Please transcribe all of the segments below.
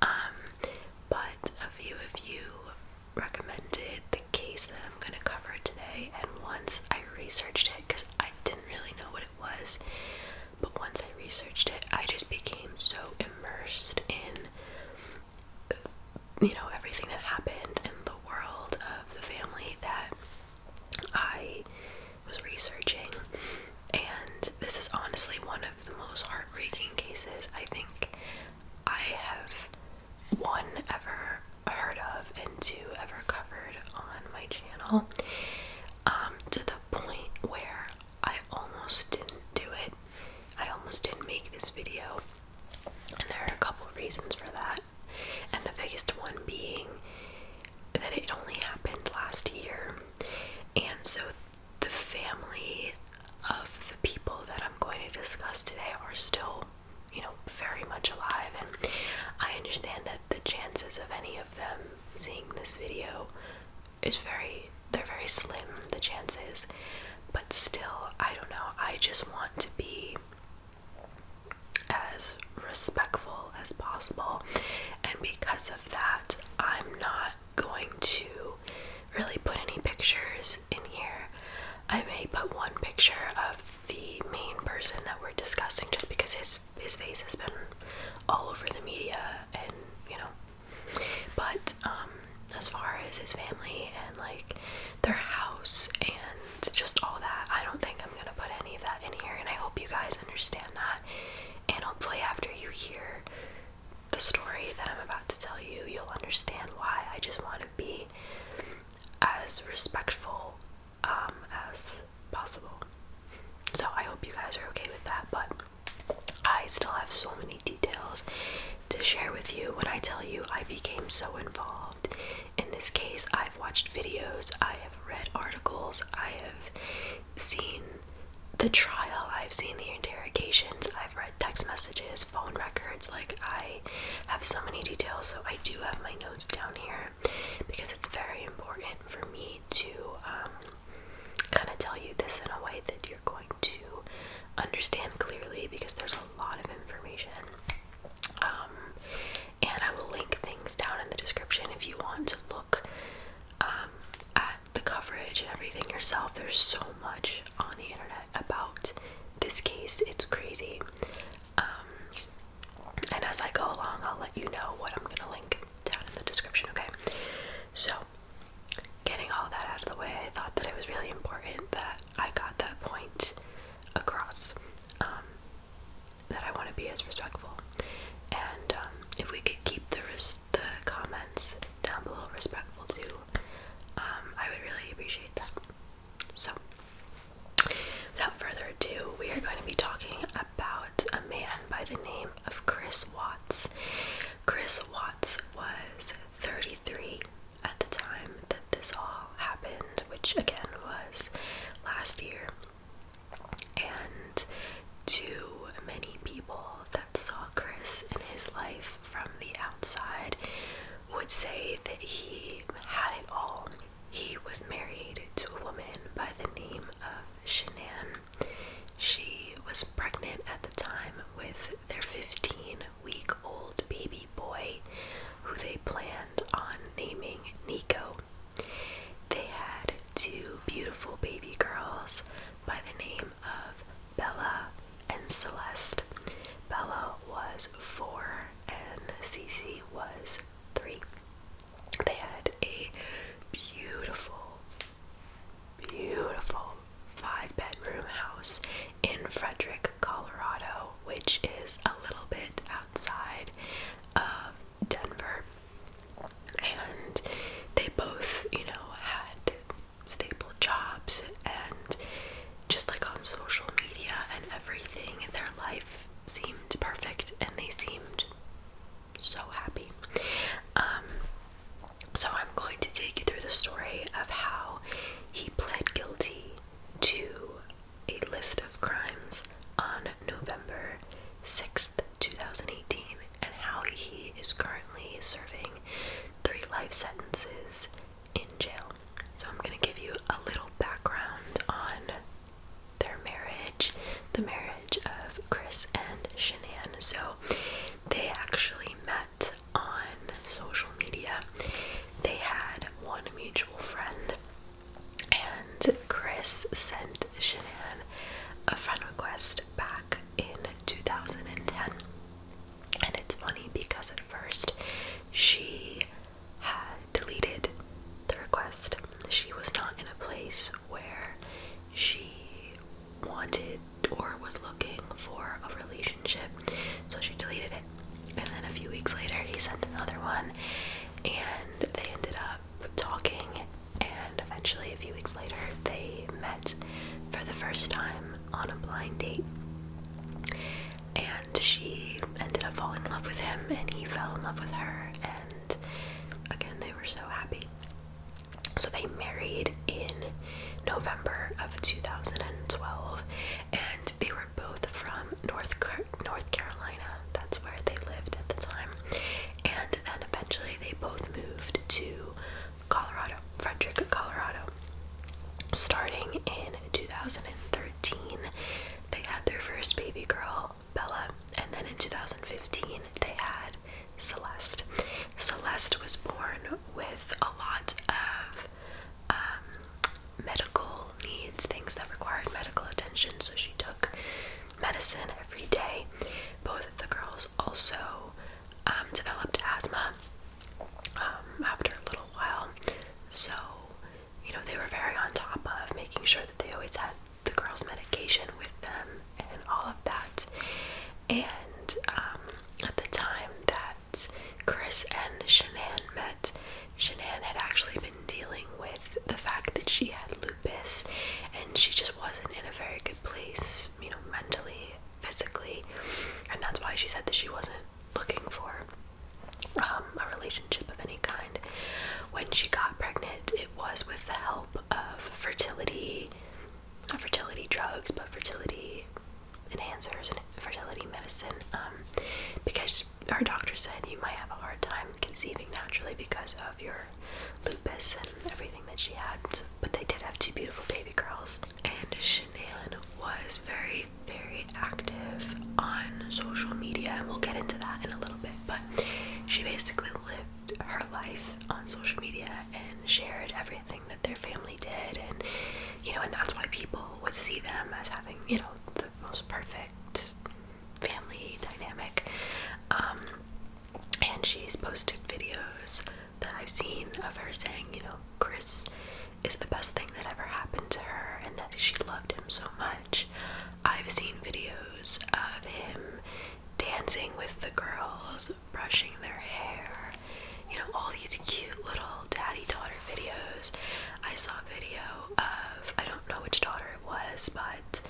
But a few of you recommended the case that I'm going to cover today, and once I researched it, because I didn't really know what it was, but once I researched it, I just became so immersed in, everything that happened in the world of the family that I was researching. And this is honestly one of the most heartbreaking cases I think I have, one, ever heard of, and two, ever covered on my channel, to the point where I almost didn't do it. I almost didn't make this video, and there are a couple of reasons for that, and the biggest one being that it only happened last year, and so the family of the people that I'm going to discuss today are still, very much alive, and I understand that the chances of any of them seeing this video they're very slim, the chances, but still, I don't know, I just want to be as respectful as possible, and because of that, I'm not going to really put any pictures in here. I may put one picture of the main person that we're discussing, just because his face has been all over the media, and but as far as his family and like their house and just all that, I don't think I'm gonna put any of that in here, and I hope you guys understand that, and hopefully after you hear the story that I'm about to tell you, you'll understand why. I just want to be as respectful as possible. So I hope you guys are okay with that, but I still have so many details to share with you. When I tell you I became so involved in this case, I've watched videos, I have read articles, I have seen the trial, I've seen the interrogations, I've read text messages, phone records, like I have so many details, so I do have my notes down here because it's very important for me to kind of tell you this in a way that you're going to understand clearly, because there's a lot of information. And I will link things down in the description if you want to look at the coverage and everything yourself. There's so much on the internet about this case, it's crazy. And as I go along, I'll let you know what I'm gonna link down in the description, okay? So, getting all that out of the way, I thought that it was really important that I got that point across, that I want to be as respectful, and if we could keep the comments down below respectful too, I would really appreciate that. So, without further ado, we are going to be talking about a man by the name of Chris Watts. Chris Watts was 33 at the time that this all happened, which again was last year, and to many people that saw Chris in his life from the outside would say that he had it all. He was married to a woman by the name of Shanann. She was pregnant at the time with their 15-week-old baby boy, who they planned on naming Nico. They had two beautiful baby girls by the name of Bella and Celeste. Bella was 4 and Cece was 3. They had a beautiful 5-bedroom house in Frederick, Colorado, which is a little bit outside of Denver. And they both, had stable jobs, and just like on social media and everything, their life seemed perfect and they seemed so happy. So I'm going to take you through the story of how he pled guilty to a list of crimes on November 6th, 2018, and how he is currently serving 3 life sentences in jail. So I'm going to give you a little background on their marriage, the marriage of Chris and Shanann. So they actually met wanted or was looking for a relationship, so she deleted it. And then a few weeks later, he sent another one, and they ended up talking, and eventually a few weeks later, they met for the first time on a blind date. And she ended up falling in love with him, and he fell in love with her, and again, they were so happy. So they married in November of 2012, and they were both from North Carolina. That's where they lived at the time. And then eventually they both moved to Colorado, Frederick, Colorado. Starting in 2013, they had their first baby girl, Bella, and then in 2015 they had Celeste. Celeste was born with a lot of medical needs, things that required medical attention, so she took medicine every day. Both of the girls also developed asthma after a little while, so they were very on top of making sure that they always had the girls' medication with them and all of that. And at the time that Chris and Shanann met, Shanann had actually been dealing with the fact that she had lupus, and she just wasn't in a very good place, mentally, physically, and that's why she said that she wasn't looking for a relationship of any kind. When she got pregnant, it was with the help of not fertility drugs, but fertility enhancers and fertility medicine, because our doctor said you might have a hard time conceiving naturally because of your lupus and everything that she had. But they did have two beautiful baby girls, and Shanann was very, very active on social media, and we'll get into that in a little bit, but she basically lived her life on social media and shared everything that their family did, and and that's why people would see them as having the most perfect family dynamic. And she's posted videos that I've seen of her saying, Chris is the best thing that ever happened to her, and that she loved him so much. I've seen videos of him dancing with the girls, brushing their hair, all these cute little daddy-daughter videos. I saw a video of, I don't know which daughter it was, but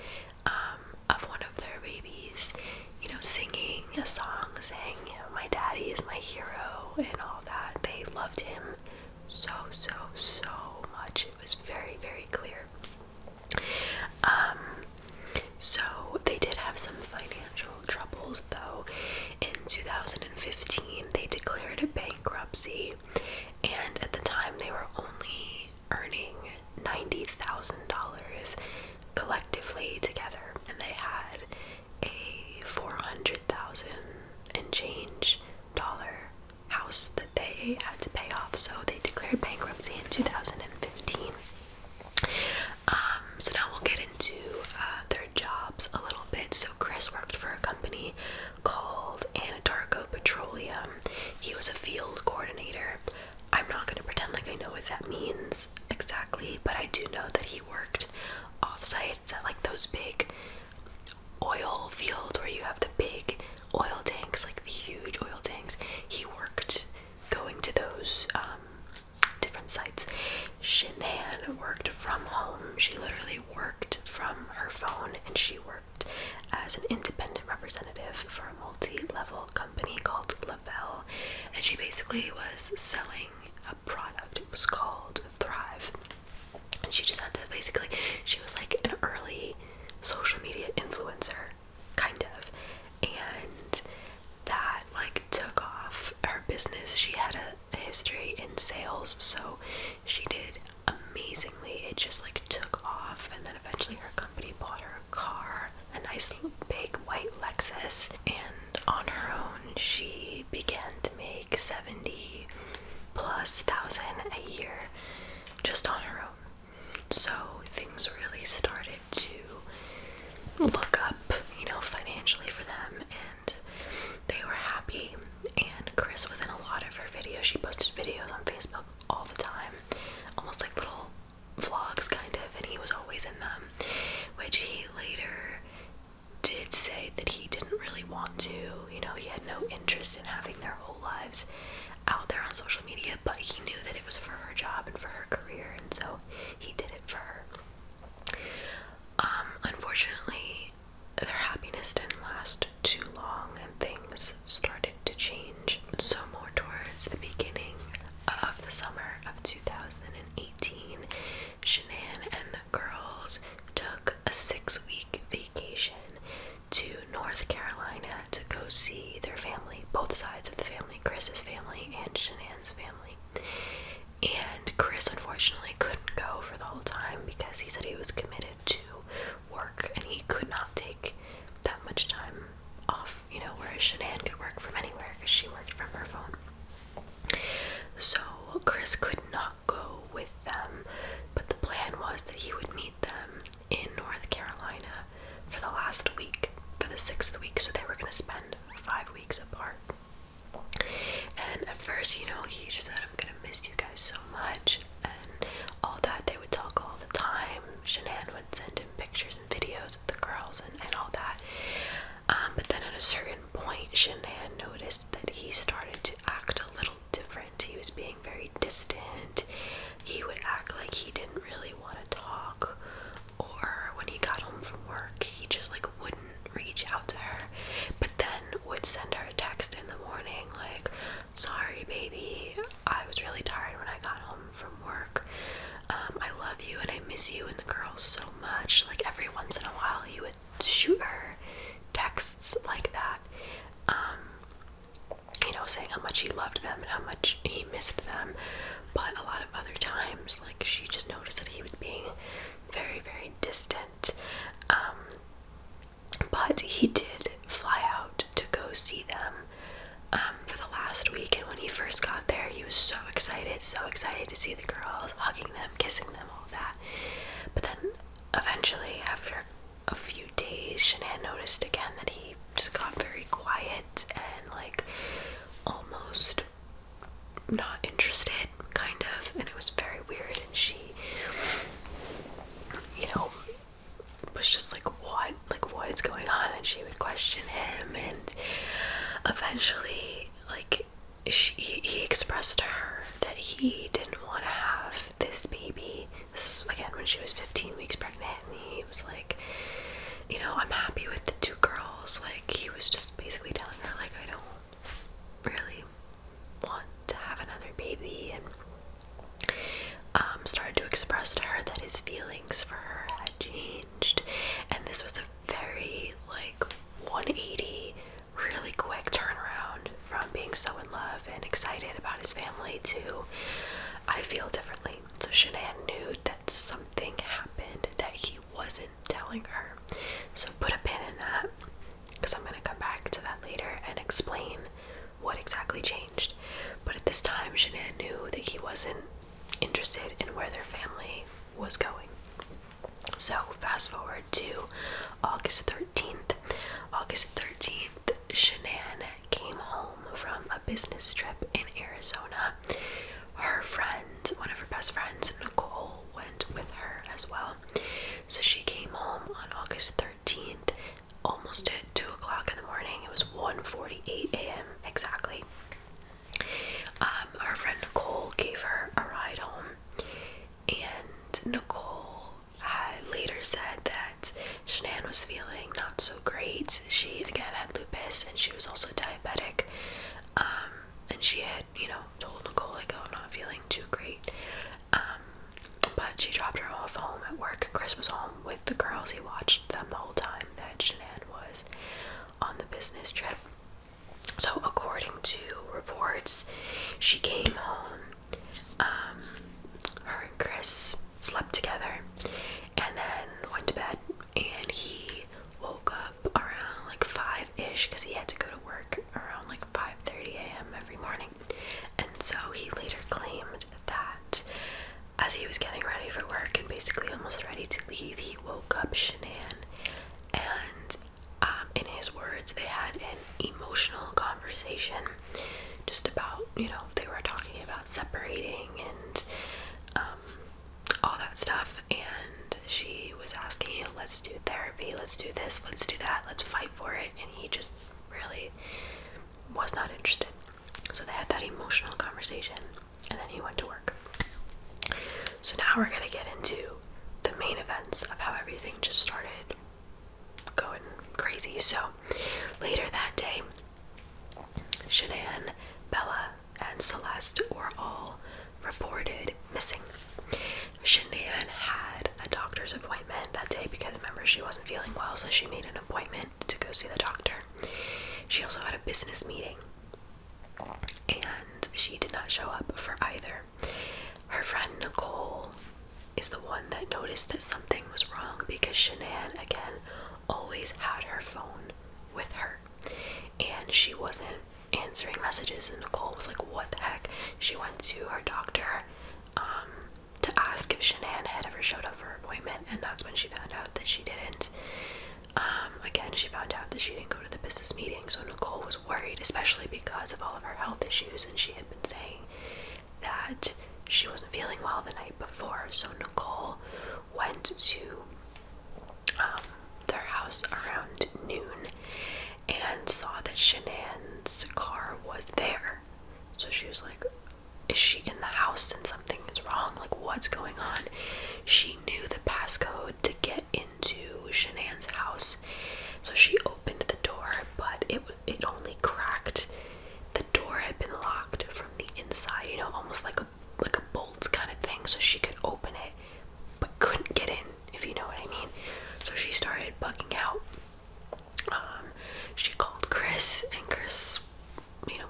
of one of their babies, singing a song saying, my daddy is my hero and all that. They loved him so, so, so much. It was very, very clear. So they did have some financial troubles, though. In 2015, they declared a bankruptcy, and at the time they were only earning $90,000 collectively together, and they had a $400,000 and change house that they had to pay off. So they declared bankruptcy in 2015. So now we'll get into their jobs a little bit. So Chris worked for a company called 𝓢𝓸𝓬𝓲𝓪. He was a field coordinator. I'm not going to pretend like I know what that means exactly, but I do know that he worked off-site. It's at like those big oil fields where you have the big oil tanks, like the huge oil tanks. He worked going to those different sites. Shanann worked from home. She literally worked from her phone, and she worked as an independent representative for a multi-level company called 𝓢𝓸𝓬𝓲𝓪, and she basically was selling a product. It was called Thrive, and she just had to she was like an early social media influencer, kind of, and that took off her business. She had a history in sales, so she did amazingly. It just took off, and then eventually her company bought her a car, a nice big white Lexus, and on her own she began to make $70,000+ a year just on her own. So things really started to look up, financially for them, and they were happy. And Chris was in a lot of her videos. She posted videos on Facebook all the time, almost like little vlogs kind of, and he was always in them, which he later want to, you know, he had no interest in having their whole lives out there on social media, but he knew that it was for her job and for her career, and so he did it for her. Unfortunately, their happiness didn't last too long, and things started to change. So more towards the beginning of the summer of 2018, Shanann and the girls took a 6-week vacation to North Carolina to go see their family, both sides of the family, Chris's family and Shanann's family. And Chris unfortunately couldn't go for the whole time because he said he was committed to work and he could not take that much time off, you know, whereas Shanann could work from anywhere because she worked from her phone. So Chris could not go with them, but the plan was that he would meet them in North Carolina for the last week, for the 6th week, so they were going to spend 5 weeks apart. And at first, you know, he just said, I'm gonna miss you guys so much, and all that. They would talk all the time. Shanann would send him pictures and videos of the girls and all that. But then at a certain point, Shanann noticed that he started to act a little different. He was being very distant. He would act like he didn't really want to talk, or when he got home from work, he just like wouldn't reach out to her, but then would send her a text in the morning like, sorry baby, I was really tired when I got home from work, I love you and I miss you and the girls so much. Like every once in a while he would shoot her texts like that, you know, saying how much he loved them and how much he missed them. But a lot of other times, like, she just noticed that he was being very, very distant. But he did fly out to go see them for the last week, and when he first got there, he was so excited to see the girls, hugging them, kissing them, all that. But then eventually, after a few days, Shanann noticed again that he just got very quiet and like almost not interested, kind of, and it was very weird. And she, you know, was just like, what is going on? And she would question him, and eventually, like, he expressed to her that he didn't want to have this baby. This is again when she was 15 weeks pregnant, and he was like, you know, I'm happy with the 2 girls. Like, he was just basically telling her, like, I don't really want to have another baby, and started to express to her that his feelings for her had changed. And this was a very like 180, really quick turnaround from being so in love and excited about his family to I feel differently. So Shanann knew that something happened that he wasn't telling her. So put a pin in that, because I'm going to come back to that later and explain what exactly changed. But at this time, Shanann knew that he wasn't interested in where their family was going. So fast forward to August 13th. August 13th, Shanann came home from a business trip in Arizona. Her friend, one of her best friends, Nicole, went with her as well. So she came home on August 13th, almost at 2 o'clock in the morning. It was 1:48 a.m. exactly. Her friend Nicole gave her a ride home, and Nicole had later said that Shanann was feeling not so great. She again had lupus, and she was also diabetic, and she had, you know, told Nicole, like, oh, I'm not feeling too great, but she dropped her off home at work. Chris was home with the girls. He watched them the whole time that Shanann was on the business trip. So according to reports, she came home, her and Chris slept together, and then went to bed, and he woke up around like 5-ish, because he had to go to work around like 5:30 a.m. every morning. And so he later claimed that as he was getting ready for work and basically almost ready to leave, he woke up Shanann, and in his words, they had an emotional conversation just about, you know, they were talking about separating and all that stuff, and she was asking, you know, let's do therapy, let's do this, let's do that, let's fight for it, and he just really was not interested. So they had that emotional conversation, and then he went to work. So now we're gonna get into the main events of how everything just started going crazy. So later that day, Shanann, Bella, and Celeste were all reported missing. Shanann had a doctor's appointment that day because, remember, she wasn't feeling well, so she made an appointment to go see the doctor. She also had a business meeting, and she did not show up for either. Her friend Nicole is the one that noticed that something was wrong because Shanann, again, always had her phone with her, and she wasn't answering messages. And Nicole was like, what the heck? She went to her doctor to ask if Shanann had ever showed up for her appointment, and that's when she found out that she didn't. Again, she found out that she didn't go to the business meeting, so Nicole was worried, especially because of all of her health issues, and she had been saying that she wasn't feeling well the night before. So Nicole went to their house around noon and saw that Shanann's car was there. So she was like, is she in the house and something is wrong? Like, what's going on? She knew the passcode to get into Shanann's house, so she opened the door, but it only cracked. The door had been locked from the inside, you know, almost like a bolt kind of thing, so she could open it but couldn't get in, if you know what I mean. So she started bugging out. She called Chris, and Chris, you know,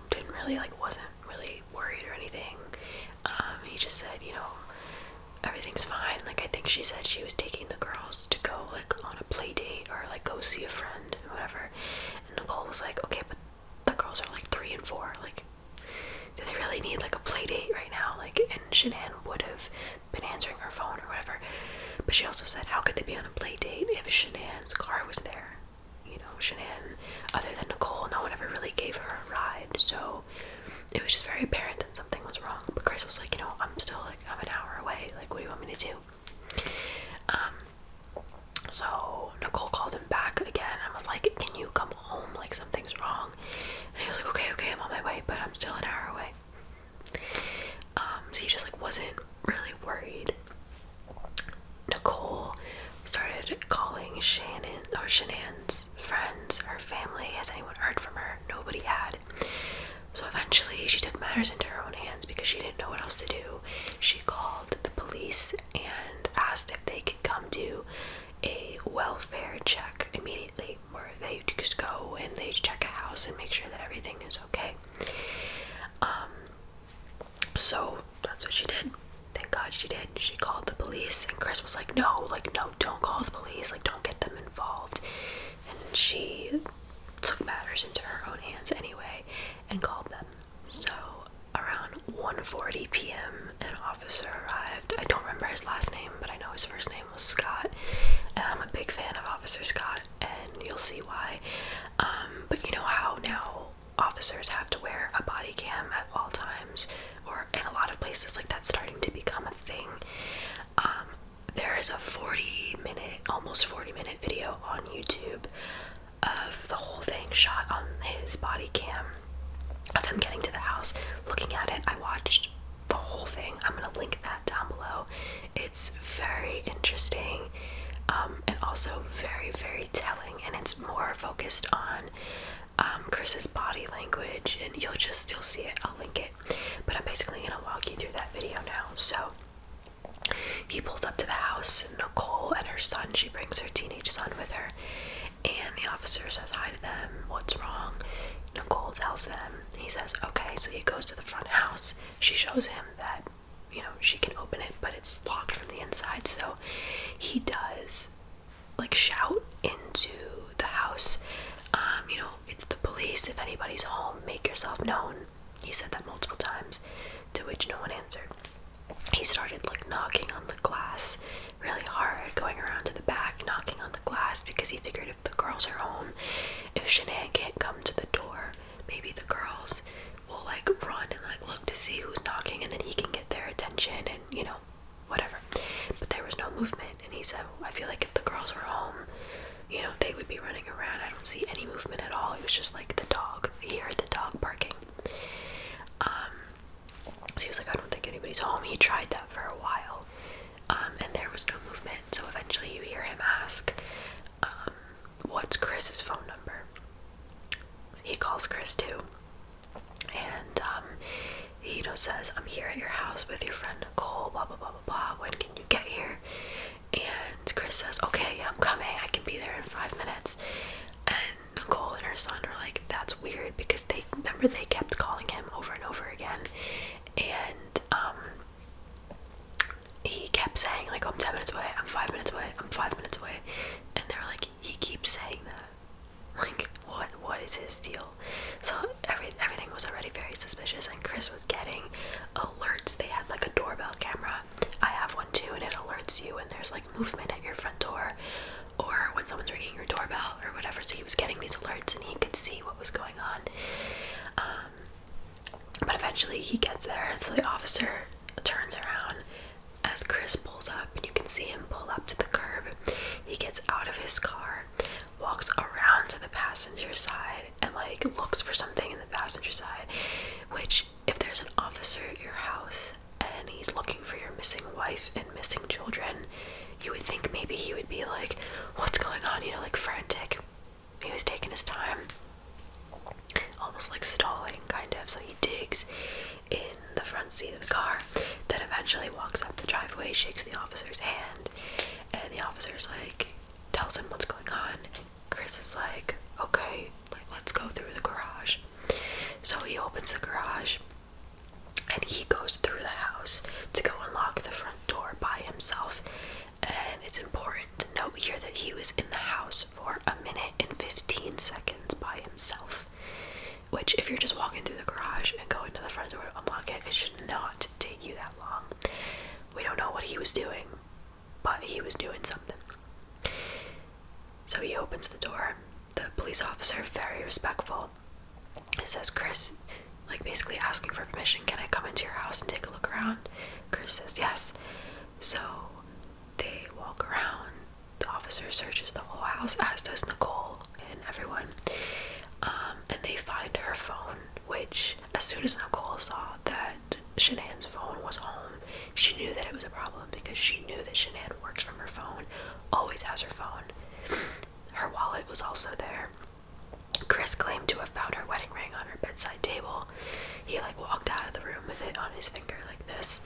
wasn't really worried or anything. He just said, you know, everything's fine. Like, I think she said she was taking the girls to go, like, on a play date or, like, go see a friend or whatever. And Nicole was like, okay, but the girls are, like, 3 and 4. Like, do they really need, like, a play date right now? Like, and Shanann would have been answering her phone or whatever. But she also said, how could they be on a play date if Shanann's car was there? You know, Shanann, other than Nicole, no one ever really gave her a ride. So it was just very apparent that something was wrong. But Chris was like, you know, I'm an hour away. Like, what do you want me to do? So Nicole called him back again and was like, can you come home? Like, something's wrong. And he was like, okay, I'm on my way, but I'm still an hour away. So he just, like, wasn't really worried. Nicole started calling Shanann's friends, her family. Has anyone heard from her? Nobody had. So eventually she took matters into her own hands because she didn't know what else to do. She called the police and asked if they could come do a welfare check immediately, where they just go and they check a house and make sure that everything is okay. So that's what she did. Thank God she did. She called the police, and Chris was like, no, don't call the police, like, don't get them involved. And she took matters into her own hands anyway and called them. So around 1:40 p.m. an officer arrived. I don't remember his last name, but I know his first name was Scott, and I'm a big fan of Officer Scott, and you'll see why. But you know how now officers have to wear a body cam at all times, or in a lot of places, like, that's starting to become a thing. There is a almost 40 minute video on YouTube of the whole thing shot on his body cam of him getting to the house, looking at it. I watched the whole thing. I'm gonna link that down below. It's very interesting, and also very, very telling, and it's more focused on Chris's body language, and you'll see it. I'll link it, but I'm basically gonna walk you through that video now. So he pulls up to the house, and Nicole and her son, she brings her teenage son with her, and the officer says hi to them. What's wrong? Nicole tells them. He says, okay. So he goes to the front house. She shows him that, you know, she can open it, but it's locked from the inside. So he does, like, shout into the house, you know, it's the police. If anybody's home, make yourself known. He said that multiple times, to which no one answered. He started, like, knocking on the glass really hard, going around to the back, knocking on the glass, because he figured if the girls are home, if Shanann can't come to the door, maybe the girls will, like, run and, like, look to see who's knocking, and then he can get their attention and, you know, whatever. But there was no movement, and he said, I feel like if the girls were home, you know, they would be running around. I don't see any movement at all. was just like the dog. He heard the dog barking. So he was like, I don't think anybody's home. He tried that for a while, and there was no movement. So eventually you hear him ask, what's Chris's phone number? He calls Chris too, and he says, I'm here at your house with your friend Nicole, blah blah blah blah blah, when can you get here? And Chris says, okay, yeah, I'm coming, I can be there in 5 minutes. And Nicole and her son are like, that's weird, because they kept calling him over and over again, and he kept saying like, oh, I'm 10 minutes away, I'm 5 minutes away, I'm 5 minutes away. And they're like, he keeps saying that, like, what is his deal? So everything was already very suspicious, and Chris was getting alerts. They had like a doorbell camera. I have one too, and it alerts you when there's like movement at your front door, or when someone's ringing your doorbell or whatever. So he was getting these alerts, and he could see what was going on. But eventually he gets there, so the officer turns around as Chris pulls up, and you can see him pull up to the curb. He gets out of his car, walks around to the passenger side, and like looks for something in the passenger side, which, if there's an officer at your house and he's looking for your missing wife and missing children, you would think maybe he would be like, what's going on, like frantic. He was taking his time, almost like stalling, kind of. So he digs in the front seat of the car, then eventually walks up the driveway, shakes the officer's hand, and the officer's like, tells him what's going on. And Chris is like, okay, like, let's go through the garage. So he opens the garage, and he goes through the house to go unlock the front door by himself. And it's important to note here that he was in the house for 1 minute and 15 seconds by himself, which, if you're just walking through the garage and going to the front door to unlock it, it should not take you that long. We don't know what he was doing, but he was doing something. So he opens the door. The police officer, very respectful, says, Chris, like basically asking for permission, can I come into your house and take a look around? Chris says yes. So they walk around. The officer searches the whole house, as does Nicole and everyone. And they find her phone, which, as soon as Nicole saw that Shanann's phone was home, she knew that it was a problem, because she knew that Shanann works from her phone, always has her phone. Her wallet was also there. Chris claimed to have found her wedding ring on her bedside table. He like walked out of the room with it on his finger like this.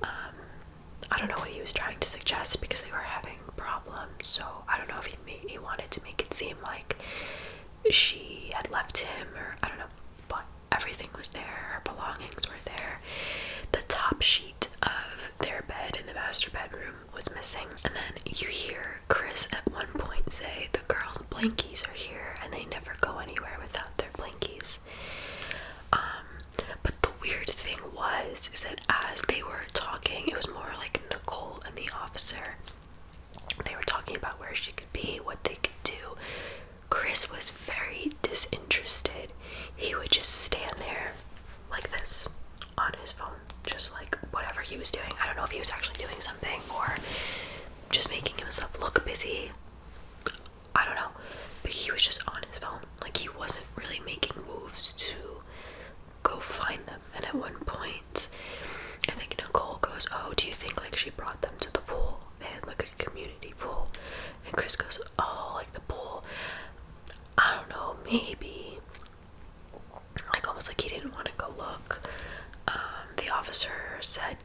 I don't know what he was trying to suggest, because they were having problems, so I don't know if he wanted to make it seem like she had left him, or I don't know, but everything was there. Her belongings were there. The top sheet of their bed in the master bedroom was missing, and then you hear Chris at one point say, the girls' blankies are here, and they never go anywhere without their blankies. But the weird thing is that as they were talking, it was more like Nicole and the officer, they were talking about where she could be, what they could do. Chris was very disinterested. He would just stand there like this on his phone, just like whatever he was doing. I don't know if he was actually doing something or just making himself look busy. I don't know, but he was just on his phone. Like, he wasn't really making moves to go find them. And at one point, I think Nicole goes, oh, do you think like she brought them to the pool? They had like a community pool. And Chris goes, oh, like the pool, I don't know, maybe. Like, almost like he didn't want to go look. The officer said,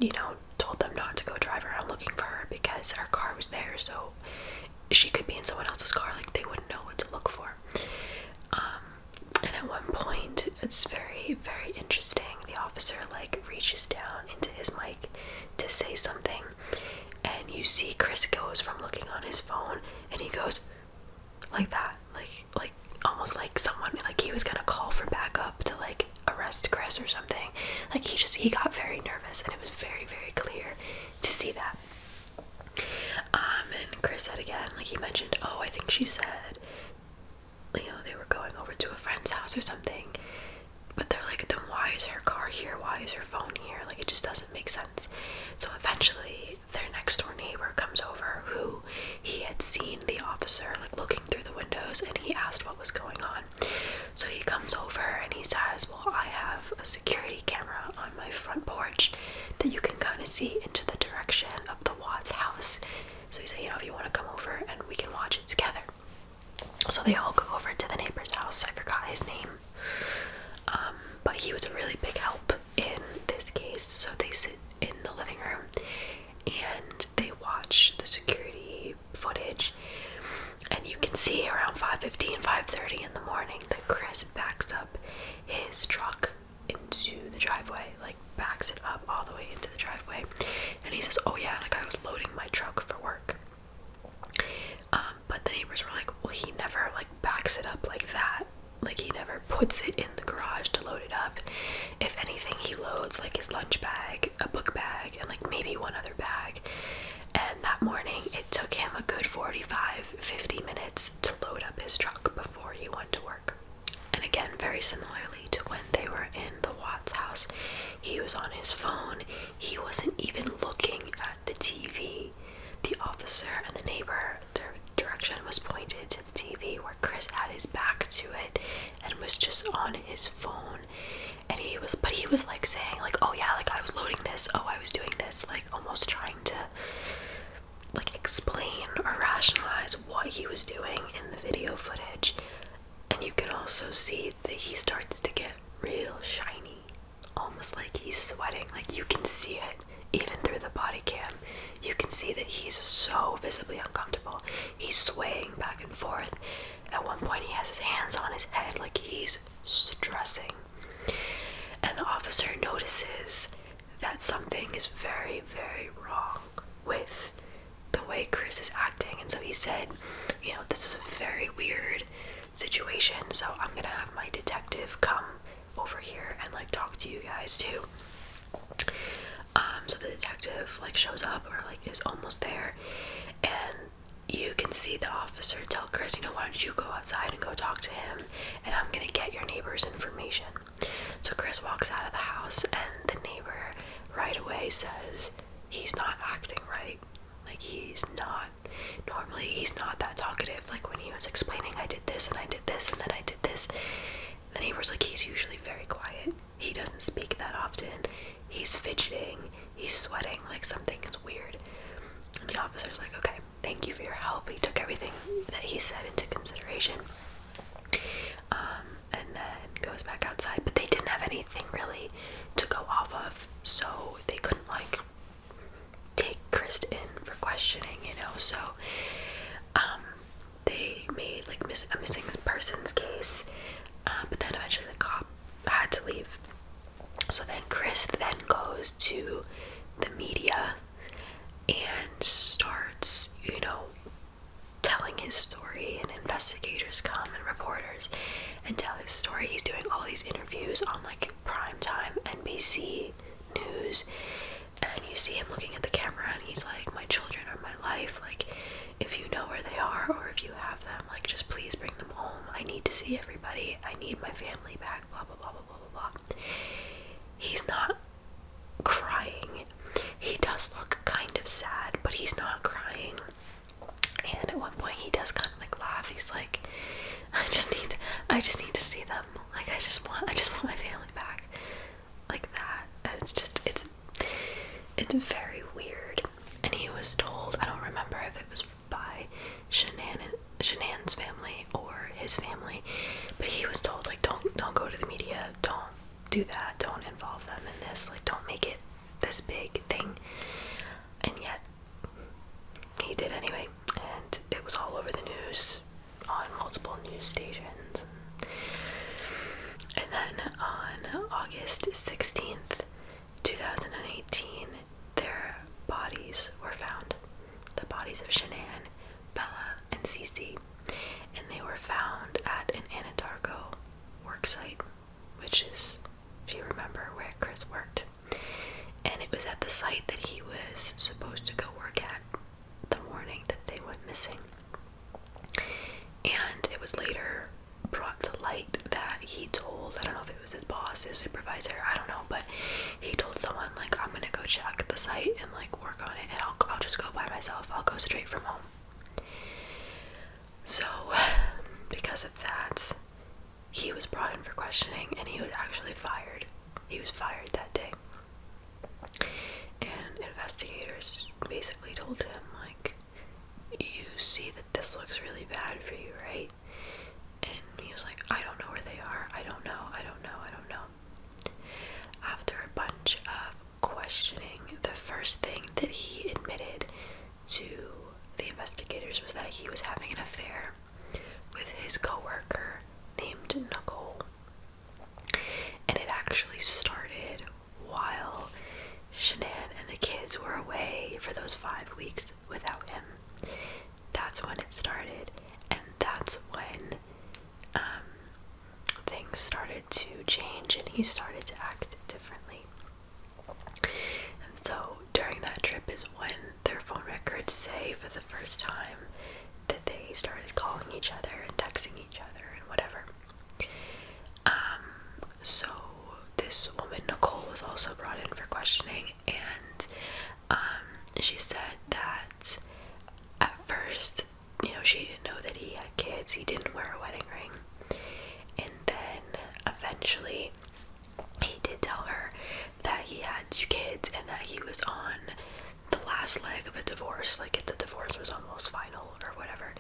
told them not to go drive around looking for her, because her car was there, so she could be in someone else's car, like they wouldn't know what to look for. And at one point, it's very, very interesting, the officer like reaches down into his mic to say something, and you see Chris goes from looking on his phone, and he goes like that, like almost like someone, like he was gonna call for backup to like arrest Chris or something. Like he got very nervous, and it was very, very clear to see that. And Chris said again, like he mentioned, oh, I think she said, they were going over to a friend's house or something. But they're like, then why is her car here? Why is her phone here? Like, it just doesn't make sense. So eventually, their next door neighbor comes over, who he had seen the officer like looking through the windows, and he asked what was going on. So they all go over to the neighbor's house. I forgot his name. But he was a really big help in this case. So they sit in the living room and they watch the security footage. And you can see around 5:15, 5:30 in the morning that Chris backs up his truck into the driveway, like backs it up all the way into the driveway. And he says, oh yeah, like I was loading my truck for work. But the neighbors were like, well, he never like backs it up like that. Like he never puts it in the garage to load it up. If anything, he loads like his lunch bag, a book bag, and like maybe one other bag. And that morning, it took him a good 45-50 minutes to load up his truck before he went to work. And again, very similarly to when they were in the Watts house, he was on his phone. He wasn't even looking at the TV. The officer and the neighbor, their direction was pointed to the TV where Chris had his back to it and was just on his phone. And he was like saying like, oh yeah, like I was loading this, oh I was doing this, like almost trying to like explain or rationalize what he was doing in the video footage. And you can also see that he starts to get real shiny, almost like he's sweating. Like you can see it even through the body cam. You can see that he's so visibly uncomfortable. He's swaying back and forth. At one point he has his hands on his head like he's stressing. And the officer notices that something is very, very wrong with the way Chris is acting. And so he said, you know, this is a very weird situation, so I'm gonna have my detective come over here and like talk to you guys too. So the detective like shows up or like is almost there, and you can see the officer tell Chris, you know, why don't you go outside and go talk to him, and I'm gonna get your neighbor's information. So Chris walks out of the house, and the neighbor right away says he's not acting right. Like he's not, normally he's not that talkative. Like when he was explaining, I did this and I did this and then I did this, the neighbor's like, he's usually very quiet. He doesn't speak that often. He's fidgeting, he's sweating, like something is weird. And the officer's like, okay, thank you for your help. He took everything that he said into consideration. And then goes back outside, but they didn't have anything really to go off of, so they couldn't like take Chris in for questioning, you know. So they made like a missing persons case, but then eventually the cop had to leave. So then Chris then goes to the media and starts, you know, telling his story, and investigators come and reporters and tell his story. He's doing all these interviews on like primetime NBC news, and you see him looking at the camera and he's like, my children are my life, like if you know where they are or if you have them, like just please bring them home. I need to see everybody. I need my family back, blah blah blah blah blah blah blah. He's not crying. He does look kind of sad, but he's not crying. And at one point he does kind of like laugh. He's like, I just need to see them. Like I just want my family back. Like that. And it's very weird. And he was told, I don't remember if it was by Shanann's family or his family, but he was told like, don't go to the media, don't do that, don't involve them in this, like don't make it this big thing. And yet he did anyway, and it was all over the news on multiple news stations. And then on August 16th, 2018, their bodies were found. The bodies of Shanann, Bella, and Cece. And they were found at an Anadarko worksite, which is, if you remember, where Chris worked. And it was at the site that he was supposed to go work at the morning that they went missing. And it was later brought to light that he told, I don't know if it was his boss, his supervisor, I don't know, but he told someone like, I'm gonna go check the site and like work on it, and I'll just go by myself, I'll go straight from home. So because of that, he was brought in for questioning, and he was actually fired. He was fired that day. And investigators basically told him, like, you see that this looks really bad for you, right? things started to change and he started to act differently. And so during that trip is when their phone records say for the first time that they started calling each other and texting each other and whatever. So this woman, Nicole, was also brought in for questioning, and she said that at first, she didn't know that he had kids. He didn't wear a wedding ring. And then eventually he did tell her that he had 2 kids and that he was on the last leg of a divorce, like if the divorce was almost final or whatever.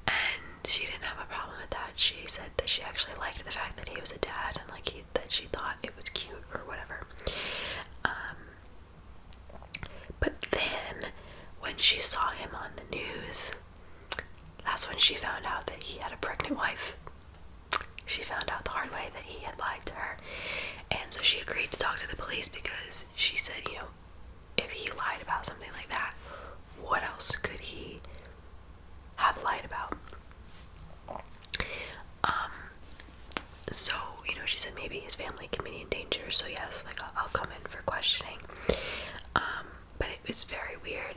And she didn't have a problem with that. She said that she actually liked the fact that he was a dad and that she thought it was cute or whatever. But then when she saw him on the news, that's when she found out that he had a pregnant wife. She found out the hard way that he had lied to her. And so she agreed to talk to the police because she said, if he lied about something like that, what else could he have lied about? So, she said maybe his family can be in danger, so yes, I'll come in for questioning. But it was very weird.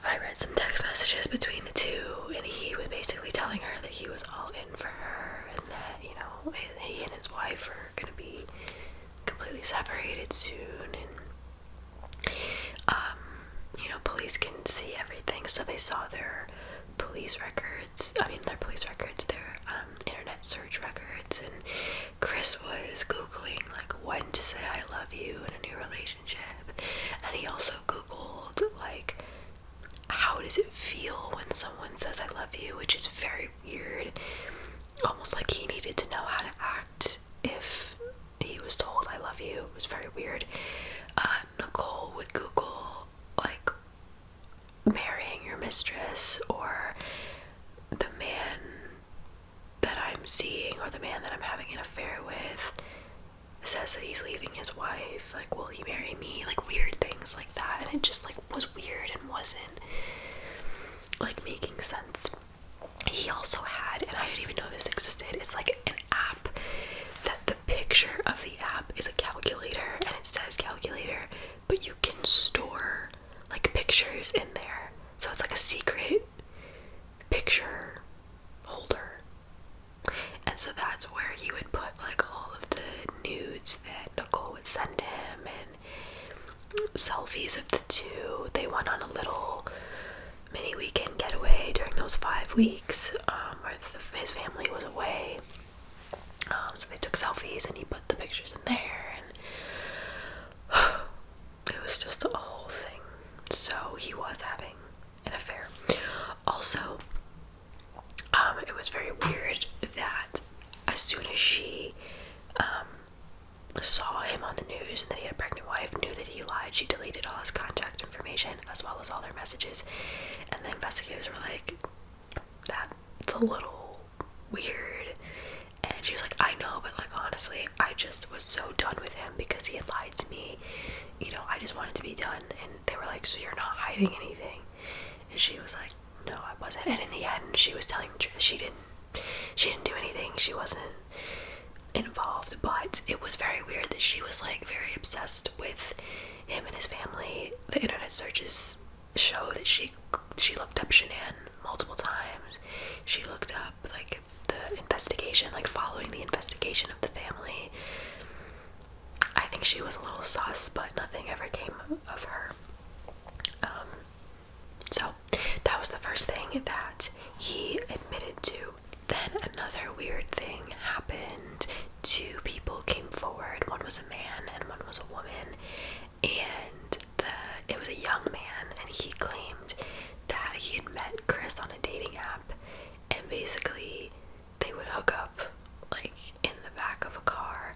I read some text messages between the two, and he was basically telling her that he was all in for her, and that, he and his wife are gonna be completely separated soon, and, police can see everything, so they saw their police records, their internet search records, and Chris was Googling, when to say I love you in a new relationship, and he also Googled, how does it feel when someone says I love you, which is very weird, almost like he needed to know how to act if he was told I love you. It was very weird. Nicole would Google, marrying your mistress, or the man that I'm seeing, or the man that I'm having an affair with says that he's leaving his wife, will he marry me? Weird things like that, and it just was weird and wasn't making sense. He also had, and I didn't even know this existed, it's an app that the picture of the app is a calculator, and it says calculator, but you can store pictures in there, so it's a secret picture holder. And so that's where he would put all of the nudes that Nicole would send him, and selfies of the two. They went on a little mini weekend getaway during those 5 weeks where his family was away. So they took selfies, and he put the pictures in there, and it was just a whole thing. So he was having an affair. Also, it was very weird that as soon as she saw him on the news and that he had a pregnant wife, knew that he lied, she deleted all his contact information as well as all their messages. And the investigators were like, that's a little weird. And she was like, I know, but honestly, I just was so done with him because he had lied to me. I just wanted to be done. And they were like, so you're not hiding anything? And she was like, no, I wasn't. And in the end, she was telling the truth. She didn't do anything. She wasn't involved, but it was very weird that she was very obsessed with him and his family. The internet searches show that she looked up Shanann multiple times. She looked up the investigation, following the investigation of the family. I think she was a little sus, but nothing ever came of her. So that was the first thing that he admitted to. Then another weird thing happened. 2 people came forward. One was a man and one was a woman, and it was a young man, and he claimed that he had met Chris on a dating app, and basically they would hook up in the back of a car,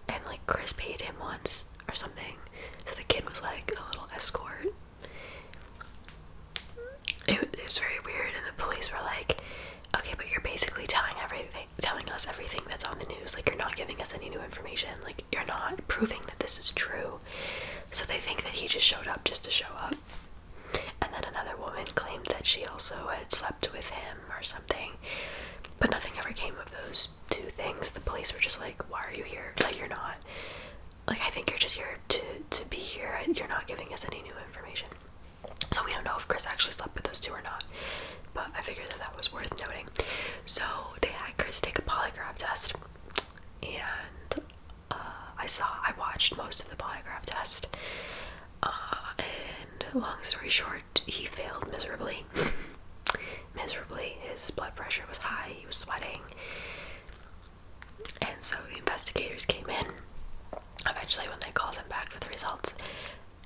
and Chris paid him once or something, so the kid was a little escort. It was very weird, and the police were like, okay, but you're basically telling us everything that's on the news. You're not giving us any new information. You're not proving that this is true. So they think that he just showed up just to show up. And then another woman claimed that she also had slept with him or something, but nothing ever came of those 2 things. police were just like, why are you here? Like, you're not, like, I think you're just here to be here, and you're not giving us any new information. So we don't know if Chris actually slept with those two or not, but I figured that was worth noting. So they had Chris take a polygraph test, and I watched most of the polygraph test, and long story short, he failed miserably. His blood pressure was high, he was sweating, and so the investigators came in eventually when they called him back for the results,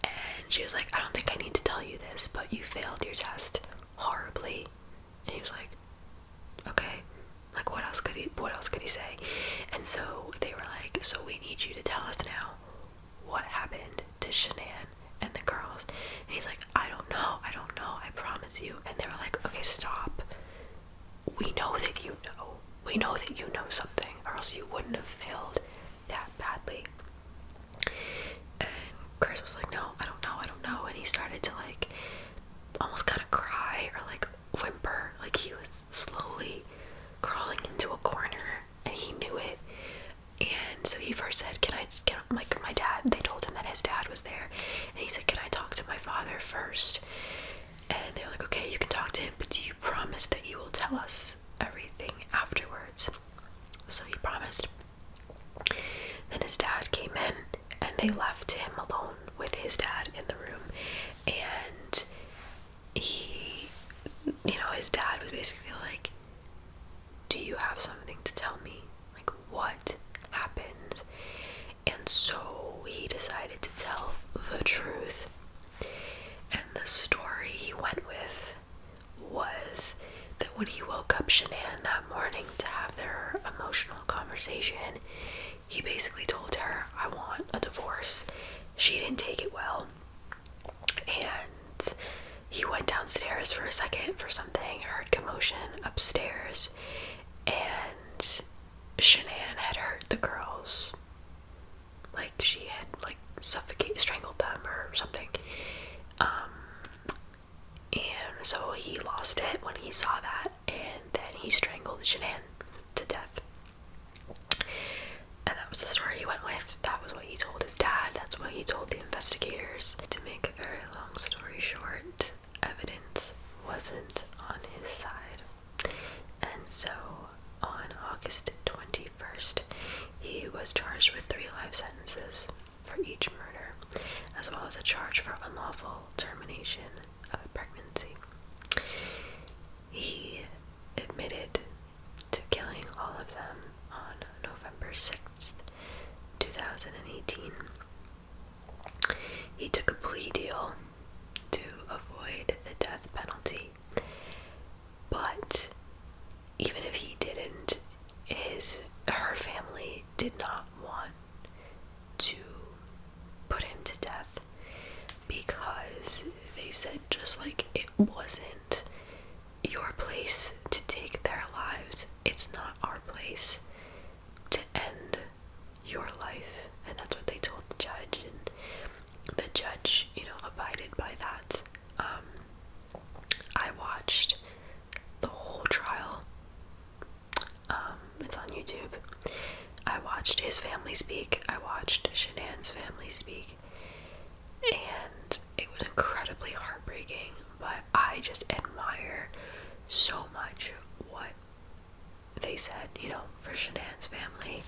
and she was like, I don't think I need to tell you this, but you failed your test horribly. And he was like, okay, like, what else could he say? And so they were like, so we need you to tell us now what happened to Shanann and the girls. And he's like, I don't know, I promise you. And they were like, okay, stop, we know that you know something, or else you wouldn't have failed that badly. And Chris was like, no, I don't know, and he started to like almost kind of cry or like whimper, like he was slowly crawling into a corner, and he knew it. And so he first said, can like, my dad, they told him that his dad was there, and he said, can I talk to my father first? And they were like, okay, you can talk to him, but do you promise that you will tell us everything afterwards? So he promised. Then his dad came in, and they left him alone with his dad in the room, and he, his dad was basically like, do you have something to tell me? Like, what happened? And so he decided to tell the truth. And the story he went with was that when he woke up Shanann that morning to have their emotional conversation, he basically told her, I want a divorce. She didn't take it well, and he went downstairs for a second for something, heard commotion upstairs, and Shanann had hurt the girls, like she had like strangled them or something, and so he lost it when he saw that, and then he strangled Shanann to death. And that was the story he went with. That was what he told his dad. That's what he told the investigators. To make a very long story short, evidence wasn't on his side. And so on August 21st, he was charged with 3 life sentences for each murder, as well as a charge for unlawful termination of a pregnancy. He admitted to killing all of them on November 6th, 2018. He took a plea deal to avoid the death penalty, but even if he didn't, her family did not want to put him to death, because they said, just like it wasn't your place to take their lives, it's not our place to end your life. And that's what they told the judge, and the judge, abided by that. I watched the whole trial. It's on YouTube. I watched his family speak. I watched Shanann's family speak, and it was incredibly heartbreaking, but I just admire so much what they said, for Shanann's family,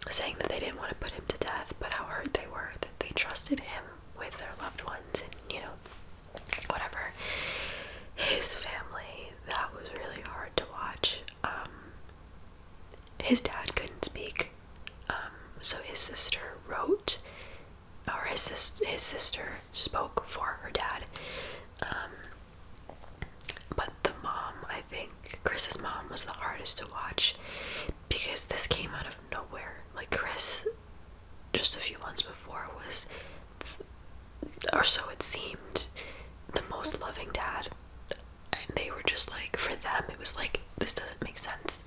saying that they didn't want to put him to death, but how hurt they were that they trusted him with their loved ones, and whatever. His family, that was really hard to watch. His dad couldn't speak, so his sister wrote, or his sister spoke for her dad, but the mom, I think Chris's mom, was the hardest to watch, because this came out of nowhere. Like, Chris, just a few months before, was, or so it seemed, the most loving dad, and they were just like, for them it was like, this doesn't make sense,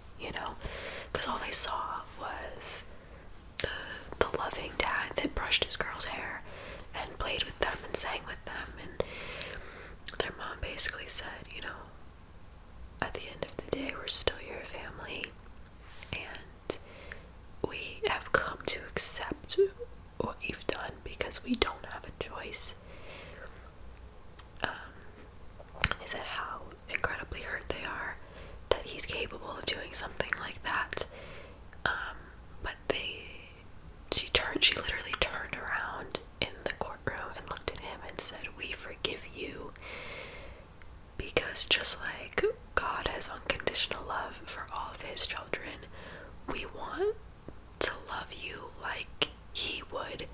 because all they saw was the loving dad that brushed his girl's hair and played with them and sang with them, and their mom basically said, at the end of the day, we're still your family, and he's capable of doing something like that. But she literally turned around in the courtroom and looked at him and said, "We forgive you, because just like God has unconditional love for all of his children, we want to love you like he would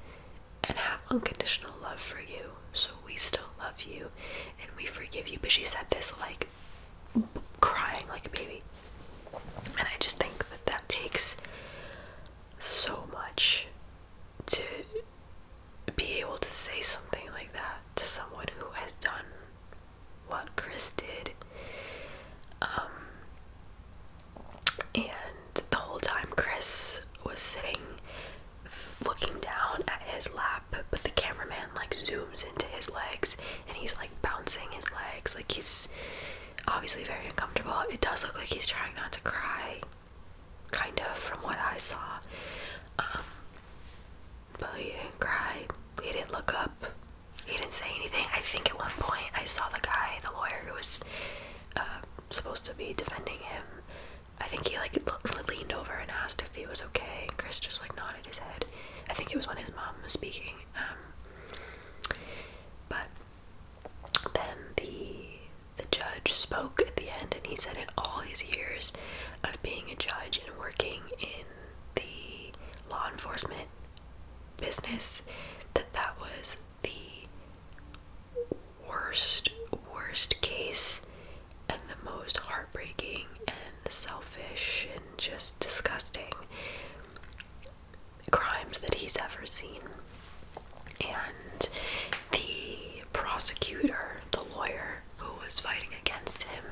and have unconditional love for you. So we still love you and we forgive you." But she said this like crying like a baby. And I just think that takes so much to be able to say something like that to someone who has done what Chris did. And the whole time Chris was sitting looking down at his lap, but the cameraman like zooms into his legs and he's like bouncing his legs, like he's obviously very uncomfortable. It does look like he's trying not to cry, kind of, from what I saw. But he didn't cry, he didn't look up, he didn't say anything. I think at one point I saw the guy, the lawyer who was supposed to be defending him, I think he like leaned over and asked if he was okay, and Chris just like nodded his head. I think it was when his mom was speaking. But then the judge spoke at the end, and he said in all his years of being a judge and working in the law enforcement business, that was the worst case and the most heartbreaking and selfish and just disgusting crimes that he's ever seen. And the prosecutor, the lawyer who was fighting against him,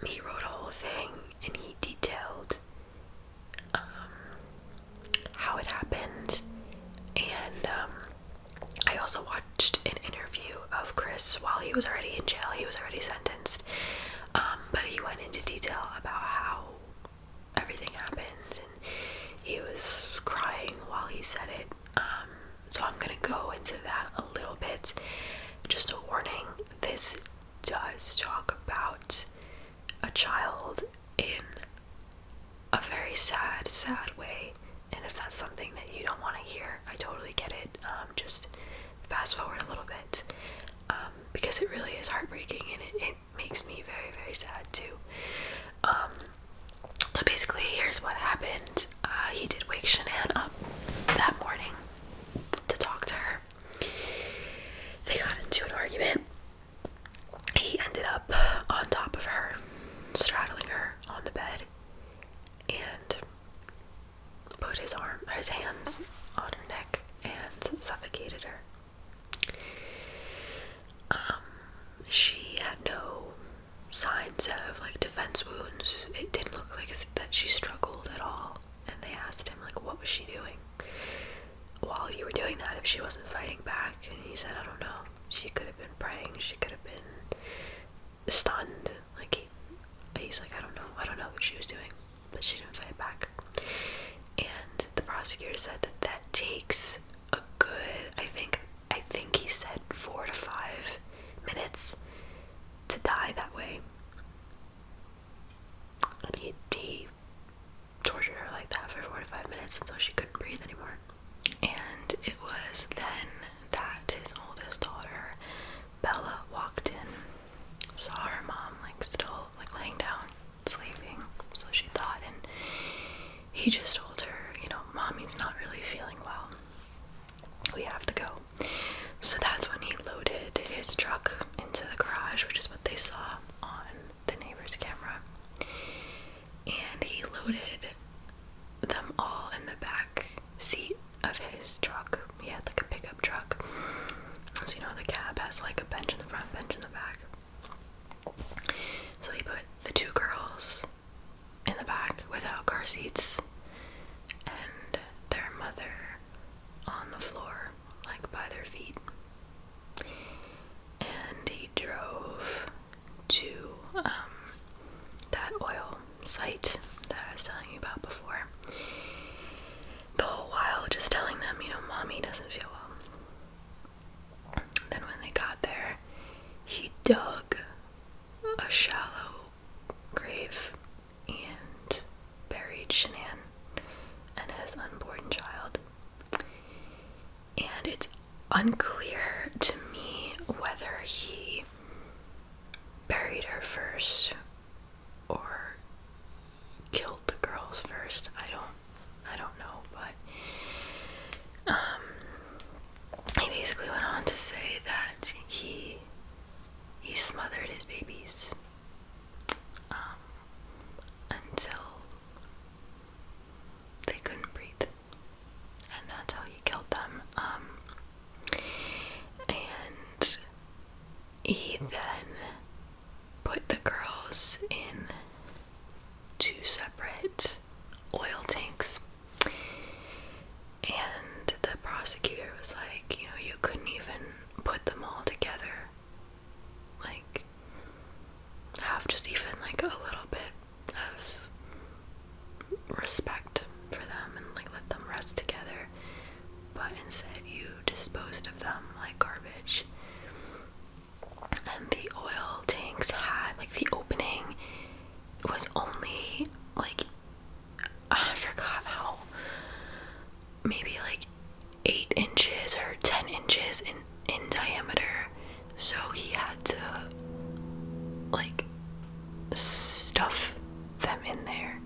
he wrote a whole thing and he detailed how it happened. And I also watched an interview of Chris while he was already in jail. He was already sentenced, but he went into detail about how everything happened, and he was crying while he said it. So I'm gonna go into that a little bit. Just a warning, this does talk about a child in a very sad way, and if that's something that you don't want to hear, I totally get it. Just fast forward a little bit, because it really is heartbreaking, and it makes me very, very sad too. So basically, here's what happened. He did wake Shanann up that morning to talk to her. They got into an argument. He ended up on top of her, straddling her on the bed, and put his hands on her neck and suffocated her. She had no signs of like defense wounds. It didn't look like that she struggled at all. And they asked him like, what was she doing while you were doing that if she wasn't fighting back? And he said, I don't know. She could have been praying. She could have been stunned. Like he's like, I don't know what she was doing, but she didn't fight back. And the prosecutor said that takes a good, I think he said 4 to 5 minutes to die that way. And he tortured her like that for 4 to 5 minutes until she couldn't breathe anymore. And it was then that his oldest daughter, Bella, walked in, saw her mom like still like laying down, sleeping, so she thought, and he just told her, Mommy's not really feeling well. We have to go. So that's when he loaded his truck into the garage, which is what they saw on the neighbor's camera. And he loaded them all in the back seat of his truck. He had like a pickup truck. So the cab has like a bench in the front, bench in the back. So he put the 2 girls in the back without car seats, and their mother on the floor, like by their feet. And he drove to that oil site that I was telling you about before. The whole while just telling them, Mommy doesn't feel well. Then when they got there, he dug a shallow grave unclear to me whether he buried her first or killed the girls first. I don't know, but he basically went on to say that he smothered his babies until they couldn't breathe, and that's how he killed them. And he then put the girls in 2 separate oil tanks, and the prosecutor was like, you couldn't even put them all together, like have just even like a little bit of respect for them and like let them rest together, but instead you disposed of them like garbage. And the oil tanks had, like, the opening was only like, I forgot how, maybe like 8 inches or 10 inches in diameter, so he had to like stuff them in there.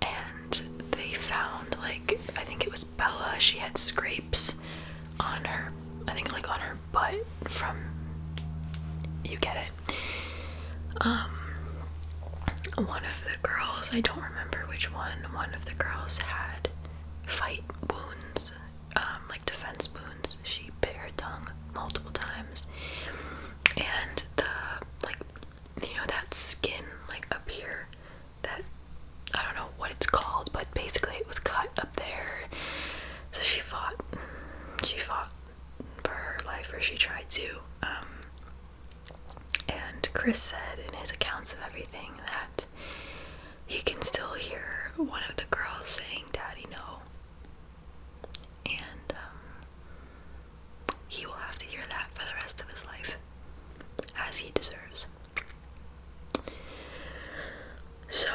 And they found, like, I think it was Bella, she had scrapes on her, I think like on her butt from, you get it. One of the girls, I don't remember which one of the girls had fight wounds, like defense wounds. She bit her tongue multiple times, and the, like, that skin, like, up here, that, I don't know what it's called, but basically it was cut up there. So she fought for her life, or she tried to. And Chris said in his accounts of everything that he can still hear one of the girls saying, "Daddy, no." And he will have to hear that for the rest of his life, as he deserves. So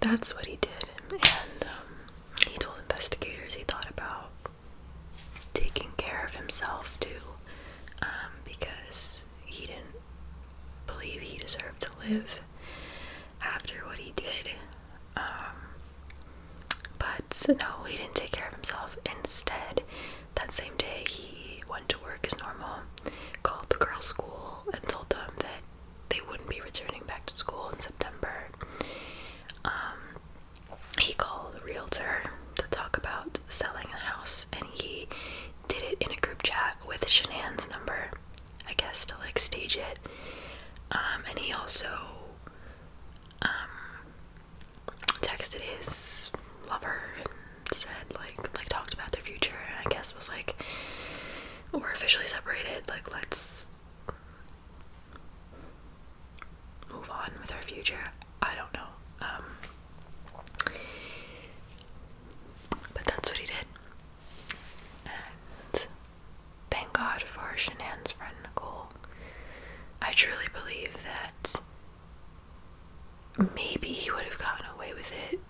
that's what he did. And he told investigators he thought about taking care of himself too, because he didn't believe he deserved to live after what he did. But no, he didn't take care of himself. Instead, that same day, he went to work as normal, called the girls' school, and told them that they wouldn't be returning back to school in September. He called a realtor to talk about selling the house, and he did it in a group chat with Shanann's number, I guess, to like stage it. And he also texted his lover and said, like talked about their future, and I guess was like, we're officially separated, like, let's move on with our future. I don't know. But that's what he did. And thank God for Shanann's friend Nicole. I truly believe that maybe he would have gotten away with it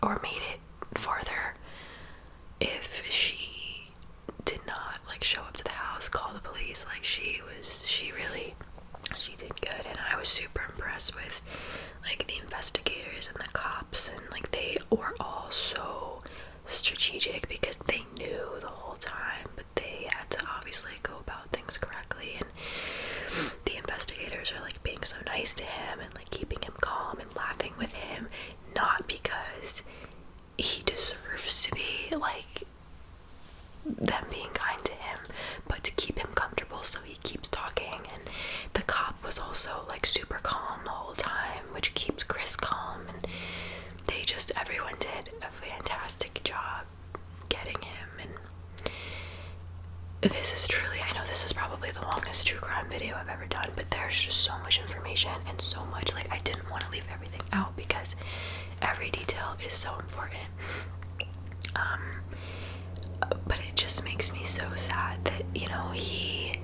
or made it farther if she did not like show up to the house, call the police. Like, she did good, and I was super impressed with like the investigators and the cops, and like they were all so strategic because they knew the whole time, but they had to obviously go about things correctly. And the investigators are like being so nice to him and like keeping him calm and laughing with him, not because he deserves to be like them being kind to him, but to keep him comfortable so he keeps talking. And the cop was also like super calm the whole time, which keeps Chris calm, and everyone did a fantastic job getting him. And this is truly, I know this is probably the longest true crime video I've ever done, but there's just so much information and so much, like, I didn't want to leave everything out because every detail is so important. But it just makes me so sad that, you know, he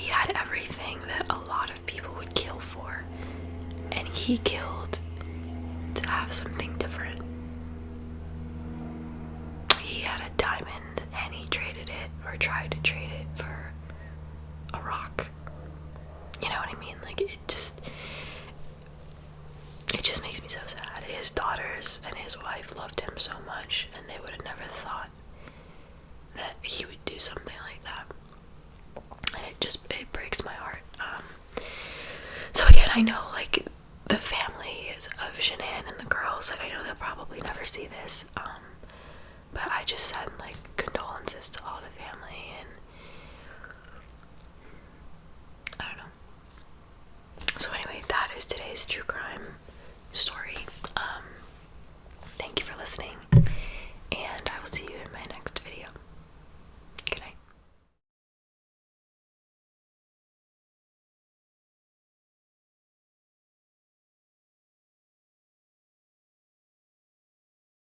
had everything that a lot of people would kill for, and he killed to have something different. He had his daughters and his wife loved him so much, and they would have never thought that he would do something like that. And it breaks my heart. So again, I know, like, the family of Shanann and the girls, like, I know they'll probably never see this, but I just send, like, condolences to all the family, and I don't know. So anyway, that is today's true crime story.